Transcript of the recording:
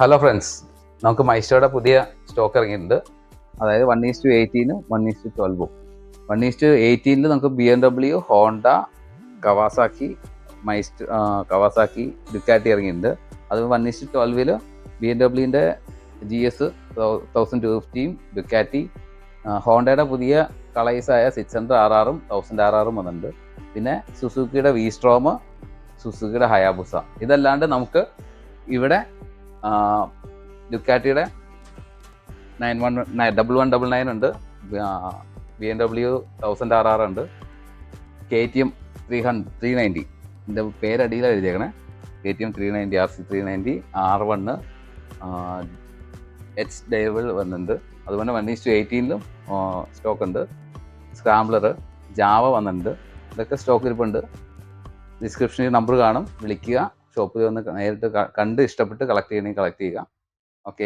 Hello friends, നമുക്ക് മൈസ്റ്റോയുടെ പുതിയ stock ഇറങ്ങിയിട്ടുണ്ട്. അതായത് 1:18 1:12. 1:18 നമുക്ക് BMW, Honda, Kawasaki, Kawasaki, Ducati ഇറങ്ങിയിട്ടുണ്ട്. അത് 1:12 BMW GS 1250, ഡുക്കാറ്റി, ഹോണ്ടയുടെ പുതിയ കളേഴ്സായ 600 RRും 1000 RRും വന്നിട്ടുണ്ട്. പിന്നെ സുസുക്കിയുടെ V-Strom, സുസുക്കിയുടെ ഹയാബുസ. ഇതല്ലാണ്ട് നമുക്ക് ഇവിടെ ഡുക്കാറ്റിയുടെ 1199 ഉണ്ട്, BMW 1000 RR ഉണ്ട്, KTM 390, ഇതിൻ്റെ പേരടിയിലാണ് എഴുതിയേക്കണേ. KTM 390, RC 390, R1, H ഡേബിൾ വന്നിട്ടുണ്ട്. അതുപോലെ 1:18 സ്റ്റോക്ക് ഉണ്ട്. സ്ക്രാംബ്ലർ, ജാവ വന്നിട്ടുണ്ട്. ഇതൊക്കെ സ്റ്റോക്ക് ഇരിപ്പുണ്ട്. ഡിസ്ക്രിപ്ഷനിൽ നമ്പർ കാണും, വിളിക്കുക. ഷോപ്പിൽ വന്ന് നേരിട്ട് കണ്ട് ഇഷ്ടപ്പെട്ട് കളക്ട് ചെയ്യണമെങ്കിൽ കളക്ട് ചെയ്യുക. ഓക്കെ.